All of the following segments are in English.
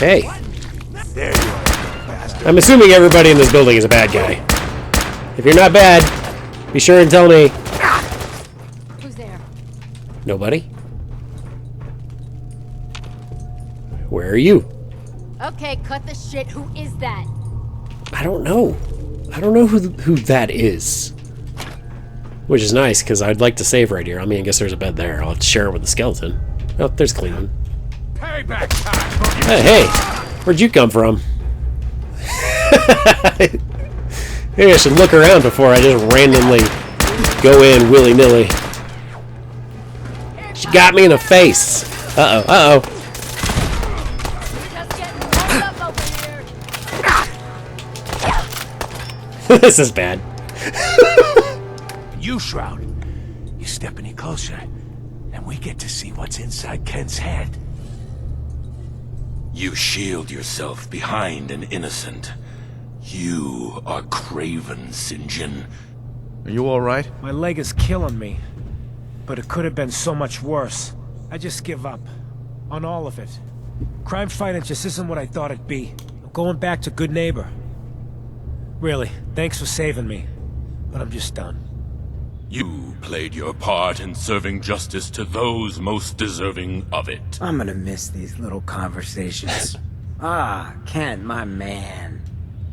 Hey. There you are, bastard. I'm assuming everybody in this building is a bad guy. If you're not bad, be sure and tell me. Who's there? Nobody? Where are you? Okay, cut the shit. Who is that? I don't know. I don't know who that is. Which is nice, because I'd like to save right here. I mean, I guess there's a bed there. I'll share it with the skeleton. Oh, there's Cleveland. Payback time. Hey, where'd you come from? Maybe I should look around before I just randomly go in willy-nilly. She got me in the face. Uh-oh, uh-oh. Just getting warmed up over here. This is bad. You, Shroud. You step any closer, and we get to see what's inside Ken's head. You shield yourself behind an innocent. You are Craven, St. John. Are you alright? My leg is killing me, but it could have been so much worse. I just give up. On all of it. Crime fighting just isn't what I thought it'd be. I'm going back to good neighbor. Really, thanks for saving me, but I'm just done. You played your part in serving justice to those most deserving of it. I'm gonna miss these little conversations. Ah, Ken, my man.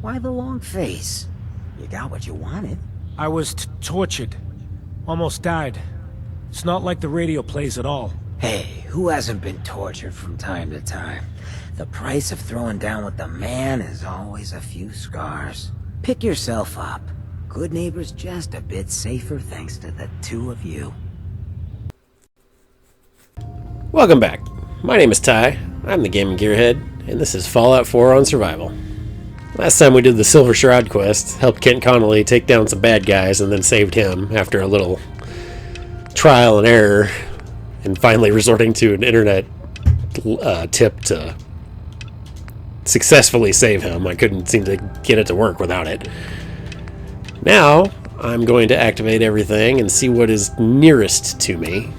Why the long face? You got what you wanted. I was tortured. Almost died. It's not like the radio plays at all. Hey, who hasn't been tortured from time to time? The price of throwing down with the man is always a few scars. Pick yourself up. Good neighbor's just a bit safer thanks to the two of you. Welcome back. My name is Ty. I'm the Gaming Gearhead, and this is Fallout 4 on Survival. Last time we did the Silver Shroud quest, helped Kent Connolly take down some bad guys, and then saved him after a little trial and error, and finally resorting to an internet tip to successfully save him. I couldn't seem to get it to work without it. Now, I'm going to activate everything and see what is nearest to me.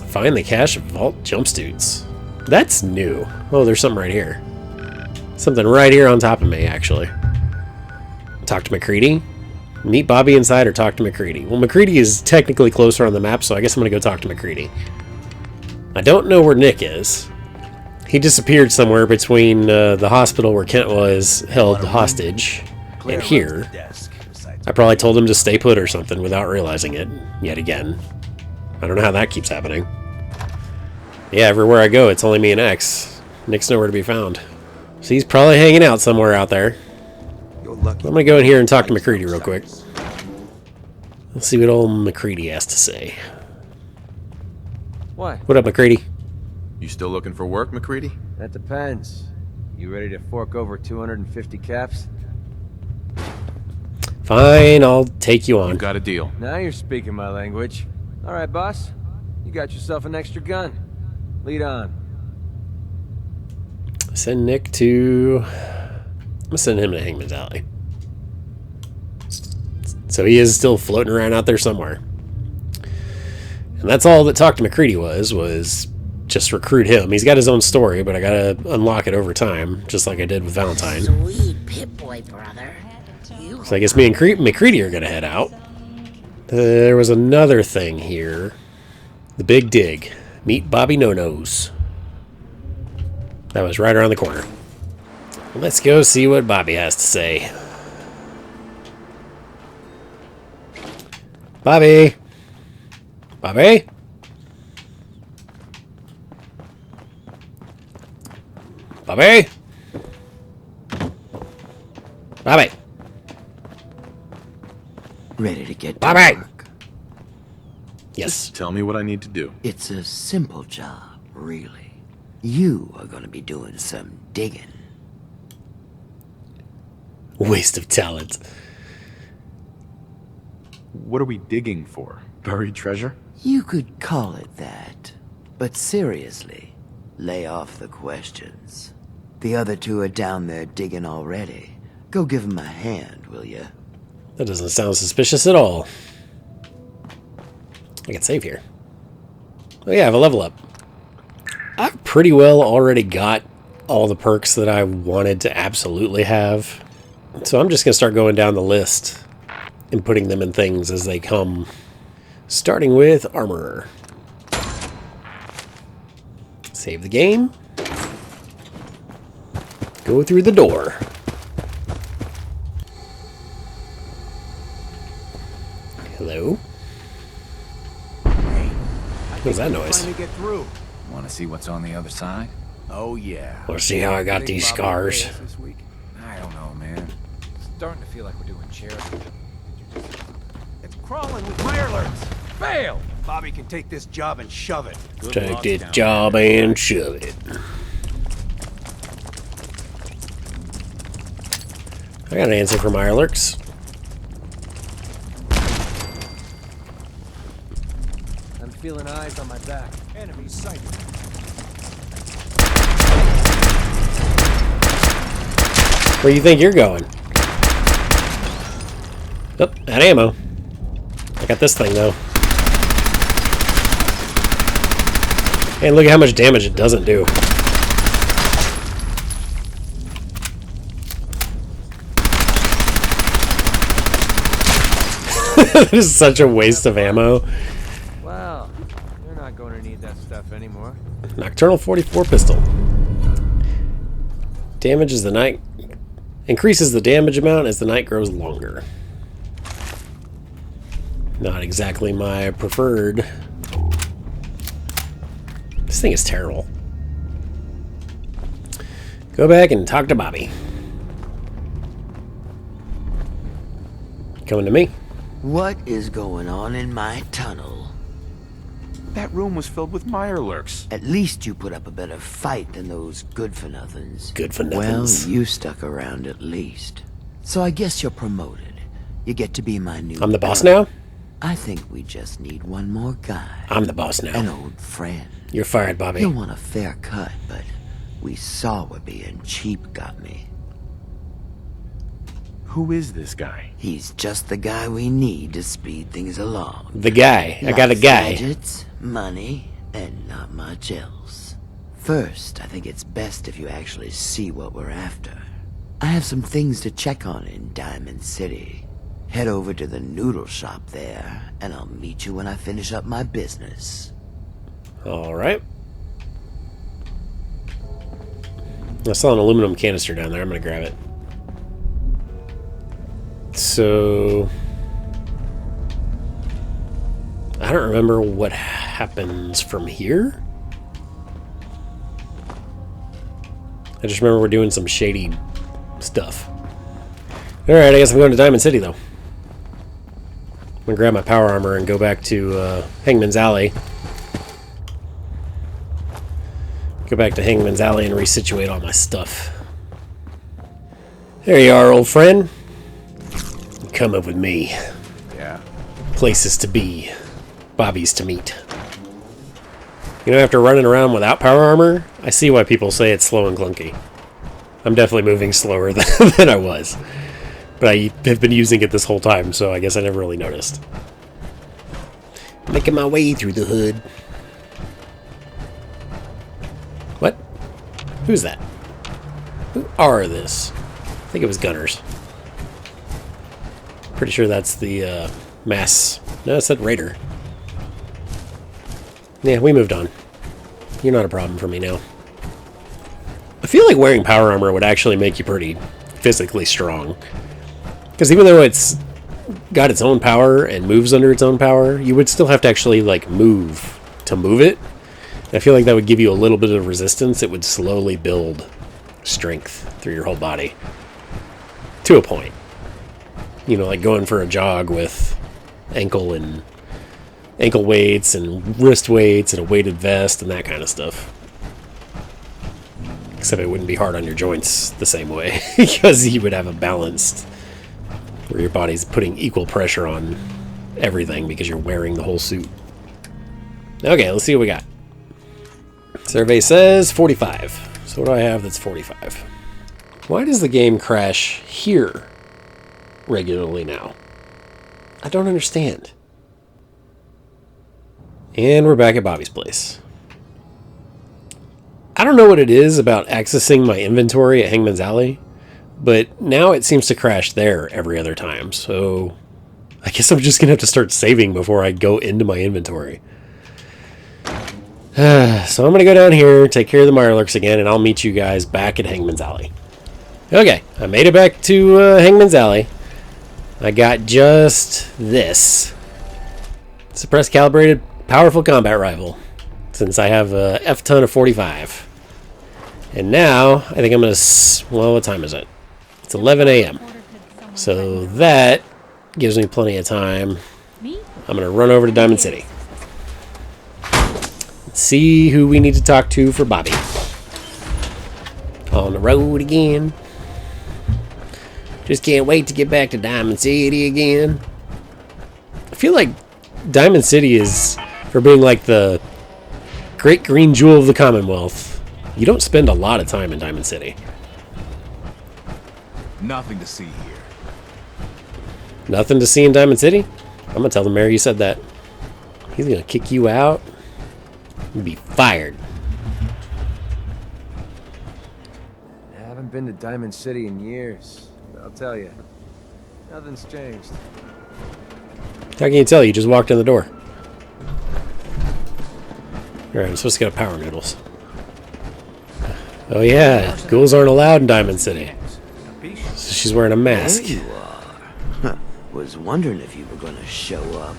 Find the cache of vault jumpsuits. That's new. Oh, there's something right here. Something right here on top of me, actually. Talk to McCready. Meet Bobby inside or talk to McCready. Well, McCready is technically closer on the map, so I guess I'm going to go talk to McCready. I don't know where Nick is. He disappeared somewhere between the hospital where Kent was held hostage and here. I probably told him to stay put or something without realizing it, yet again. I don't know how that keeps happening. Yeah, everywhere I go, it's only me and X. Nick's nowhere to be found. So he's probably hanging out somewhere out there. I'm gonna go in here and talk to McCready real quick. Let's see what old McCready has to say. What? What up, McCready? You still looking for work, McCready? That depends. You ready to fork over 250 caps? Fine, I'll take you on. You got a deal. Now you're speaking my language. All right, boss. You got yourself an extra gun. Lead on. Send Nick to... I'm gonna send him to Hangman's Alley. So he is still floating around out there somewhere. And that's all that Talk to McCready was just recruit him. He's got his own story, but I gotta unlock it over time, just like I did with Valentine. Sweet Pip-Boy, brother. So I guess me and McCready are gonna head out. There was another thing here. The Big Dig. Meet Bobbi No-Nose. That was right around the corner. Let's go see what Bobby has to say. Bobby! Bobby? Bobby? Bobby! Ready to get to Bobby! work? Yes. Tell me what I need to do. It's a simple job, really. You are gonna be doing some digging. Waste of talent. What are we digging for? Buried treasure? You could call it that. But seriously, lay off the questions. The other two are down there digging already. Go give them a hand, will ya? That doesn't sound suspicious at all. I can save here. Oh yeah, I have a level up. I've pretty well already got all the perks that I wanted to absolutely have. So I'm just going to start going down the list and putting them in things as they come. Starting with armor. Save the game. Go through the door. Hello? What was that noise? Finally get through. Want to see what's on the other side? Oh yeah. Let's see how I got these scars. This week? I don't know, man. Starting to feel like we're doing charity. It's crawling with mirelurks. Fail. Bobby can take this job and shove it. Good Take luck this down job there. and shove it. I got an answer for Mirelurks. I'm feeling eyes on my back. Enemy sighted. Where do you think you're going? Oh, that ammo. I got this thing, though. And look at how much damage it doesn't do. This is such a waste of ammo. Well, you're not going to need that stuff anymore. Nocturnal 44 pistol. Damages the night. Increases the damage amount as the night grows longer. Not exactly my preferred. This thing is terrible. Go back and talk to Bobby. Coming to me. What is going on in my tunnel? That room was filled with mirelurks. At least you put up a better fight than those good-for-nothings. Good-for-nothings. Well, you stuck around at least. So I guess you're promoted. You get to be my new I'm the boss gun. now? I think we just need one more guy. I'm the boss An now. old friend. You're fired, Bobby. He'll want a fair cut, but we saw where being cheap got me. Who is this guy? He's just the guy we need to speed things along. The guy. I got a Lots of guy. Gadgets, money, and not much else. First, I think it's best if you actually see what we're after. I have some things to check on in Diamond City. Head over to the noodle shop there, and I'll meet you when I finish up my business. Alright. I saw an aluminum canister down there. I'm going to grab it. So... I don't remember what happens from here. I just remember we're doing some shady stuff. Alright, I guess I'm going to Diamond City, though. I'm going to grab my power armor and go back to Hangman's Alley. Go back to Hangman's Alley and resituate all my stuff. There you are, old friend. Come up with me. Yeah. Places to be. Bobbies to meet. You know, after running around without power armor, I see why people say it's slow and clunky. I'm definitely moving slower than I was. But I have been using it this whole time, so I guess I never really noticed. Making my way through the hood. What? Who's that? Who are this? I think it was Gunners. Pretty sure that's the mass. No, it said Raider. Yeah, we moved on. You're not a problem for me now. I feel like wearing power armor would actually make you pretty physically strong. Because even though it's got its own power and moves under its own power, you would still have to actually, like, move to move it. I feel like that would give you a little bit of resistance. It would slowly build strength through your whole body. To a point. You know, like going for a jog with ankle weights and wrist weights and a weighted vest and that kind of stuff. Except it wouldn't be hard on your joints the same way because you would have a balanced where your body's putting equal pressure on everything because you're wearing the whole suit. Okay, let's see what we got. Survey says 45. So what do I have that's 45? Why does the game crash here regularly now? I don't understand. And we're back at Bobby's place. I don't know what it is about accessing my inventory at Hangman's Alley, but now it seems to crash there every other time. So I guess I'm just going to have to start saving before I go into my inventory. So I'm going to go down here, take care of the Mirelurks again, and I'll meet you guys back at Hangman's Alley. Okay, I made it back to Hangman's Alley. I got just this. Suppressed calibrated powerful combat rifle. Since I have a F-ton of 45. And now, I think I'm going to... Well, what time is it? It's 11 a.m. So that gives me plenty of time. I'm going to run over to Diamond City. Let's see who we need to talk to for Bobbi. On the road again. Just can't wait to get back to Diamond City again. I feel like Diamond City is, for being like the great green jewel of the Commonwealth, you don't spend a lot of time in Diamond City. Nothing to see here. Nothing to see in Diamond City? I'm gonna tell the mayor you said that. He's gonna kick you out. You'd be fired. I haven't been to Diamond City in years. I'll tell you, nothing's changed. How can you tell? You just walked in the door. Alright, I'm supposed to get power noodles. Oh yeah, ghouls aren't allowed in Diamond City. So she's wearing a mask. There you are. Was wondering if you were gonna show up.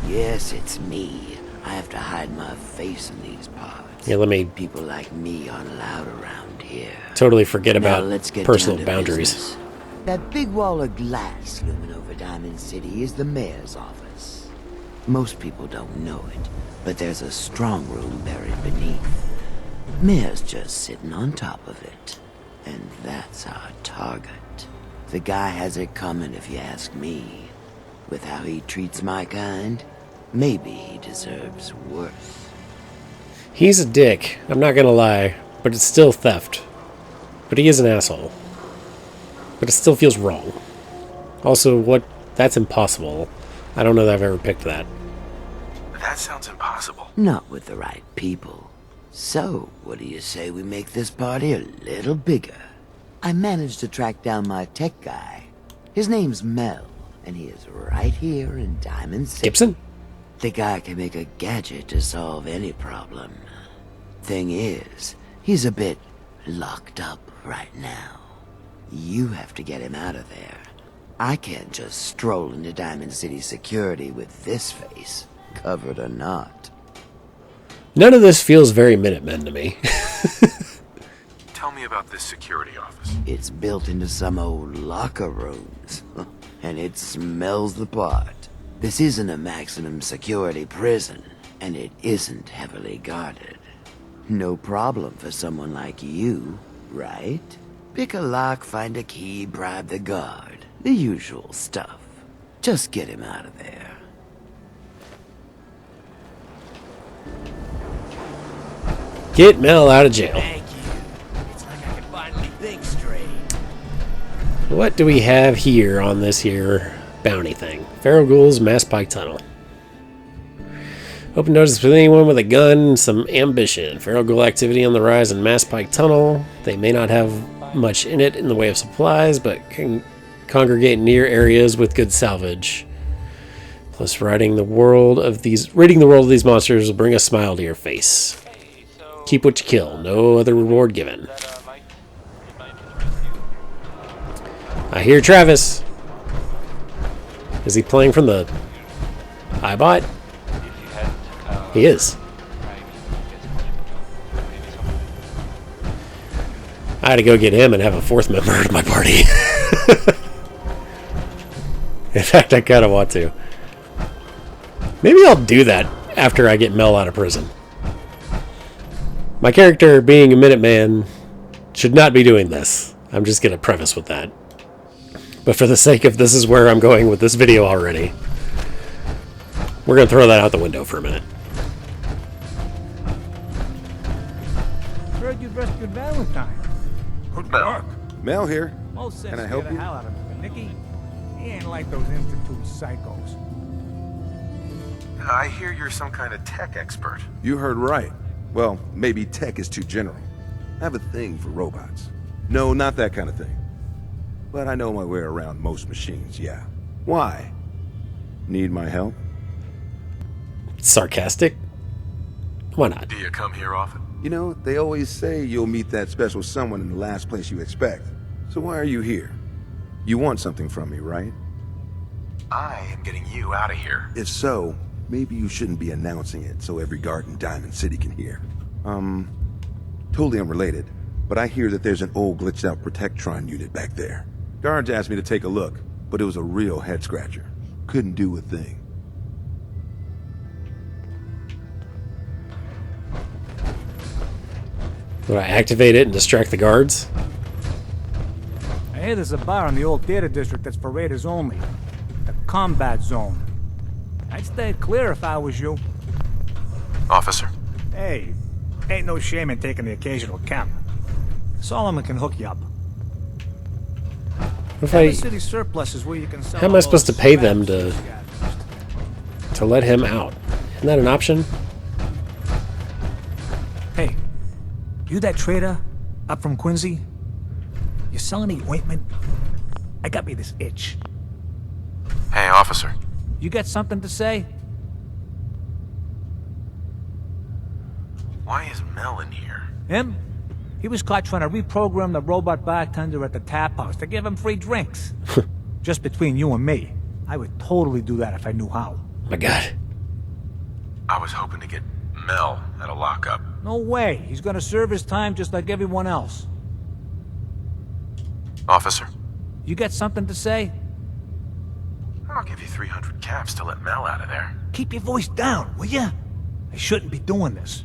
Yes, it's me. I have to hide my face in these parts. Yeah, let me People like me aren't allowed around here. totally forget Now about let's get personal down to boundaries. business. That big wall of glass looming over Diamond City is the mayor's office. Most people don't know it, but there's a strong room buried beneath. Mayor's just sitting on top of it. And that's our target. The guy has it coming if you ask me. With how he treats my kind, maybe he deserves worse. He's a dick, I'm not gonna lie, but it's still theft. But he is an asshole. But it still feels wrong. Also, that's impossible. I don't know that I've ever picked that. That sounds impossible. Not with the right people. So, what do you say we make this party a little bigger? I managed to track down my tech guy. His name's Mel, and he is right here in Diamond City. Gibson? The guy can make a gadget to solve any problem. Thing is, he's a bit locked up right now. You have to get him out of there. I can't just stroll into Diamond City security with this face, covered or not. None of this feels very Minutemen to me. Tell me about this security office. It's built into some old locker rooms, and it smells the part. This isn't a maximum security prison, and it isn't heavily guarded. No problem for someone like you, right? Pick a lock, find a key, bribe the guard. The usual stuff. Just get him out of there. Get Mel out of jail. Thank you. It's like I can finally think straight. What do we have here on this here bounty thing? Feral Ghouls, Mass Pike Tunnel. Open notice with anyone with a gun, some ambition. Feral Ghoul activity on the rise in Mass Pike Tunnel. They may not have much in it in the way of supplies, but can congregate near areas with good salvage. Plus, ridding the world of these monsters will bring a smile to your face. Keep what you kill. No other reward given. I hear Travis. Is he playing from the iBot? He is. I had to go get him and have a fourth member of my party. In fact, I kind of want to. Maybe I'll do that after I get Mel out of prison. My character, being a Minuteman, should not be doing this. I'm just going to preface with that. But for the sake of this is where I'm going with this video already, we're going to throw that out the window for a minute. Heard you rescued Valentine. Good work. Mel here. Most sense Can I to help get you? the hell out of him, but Nicky, he ain't like those Institute psychos. I hear you're some kind of tech expert. You heard right. Well, maybe tech is too general. I have a thing for robots. No, not that kind of thing. But I know my way around most machines, yeah. Why? Need my help? Sarcastic? Why not? Do you come here often? You know, they always say you'll meet that special someone in the last place you expect. So why are you here? You want something from me, right? I am getting you out of here. If so, maybe you shouldn't be announcing it so every guard in Diamond City can hear. Totally unrelated, but I hear that there's an old glitched out Protectron unit back there. Guards asked me to take a look, but it was a real head scratcher. Couldn't do a thing. Would I activate it and distract the guards? I hear there's a bar in the old theater district that's for raiders only. The combat zone. I'd stay clear if I was you. Officer? Hey, ain't no shame in taking the occasional camp. Solomon can hook you up. If The I, city surplus is where you can sell how am all I supposed to those pay them scraps to let him out? Isn't that an option? Hey, you that trader up from Quincy? You sell any ointment? I got me this itch. Hey, officer. You got something to say? Why is Mel in here? Him? He was caught trying to reprogram the robot bartender at the tap house to give him free drinks. Just between you and me, I would totally do that if I knew how. My God. I was hoping to get Mel at a lockup. No way. He's gonna serve his time just like everyone else. Officer? You got something to say? I'll give you 300 caps to let Mel out of there. Keep your voice down, will ya? I shouldn't be doing this.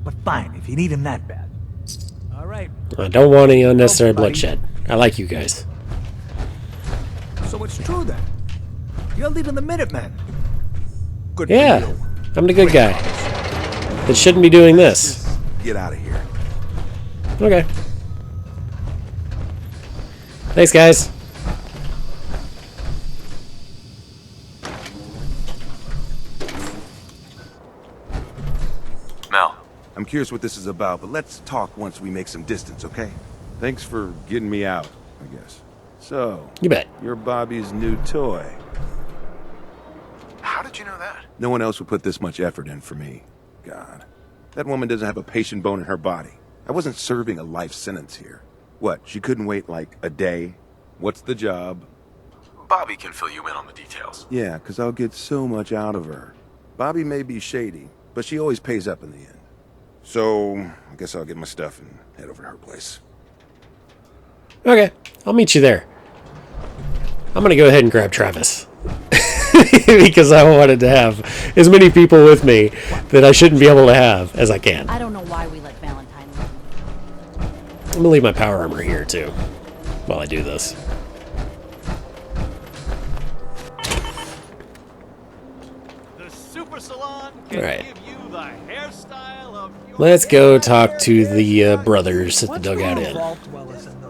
But fine, if you need him that bad. All right. I don't want any unnecessary Oh, buddy. bloodshed. I like you guys. So it's true then. You're leading the Minutemen. Good Yeah, for you. I'm the good guy. That shouldn't be doing this. Get out of here. Okay. Thanks, guys. Mel. I'm curious what this is about, but let's talk once we make some distance, okay? Thanks for getting me out, I guess. So, You bet. you're Bobby's new toy. How did you know that? No one else would put this much effort in for me. God. That woman doesn't have a patient bone in her body. I wasn't serving a life sentence here. What, she couldn't wait like a day? What's the job? Bobby can fill you in on the details. Yeah, 'cause I'll get so much out of her. Bobby may be shady, but she always pays up in the end. So, I guess I'll get my stuff and head over to her place. Okay, I'll meet you there. I'm gonna go ahead and grab Travis. Because I wanted to have as many people with me that I shouldn't be able to have as I can. I don't know why we let Valentine leave. I'm gonna leave my power armor here too while I do this. The Super Salon can All right. give you the hairstyle of your Let's go talk to the brothers at the dugout inn. Vault dwellers in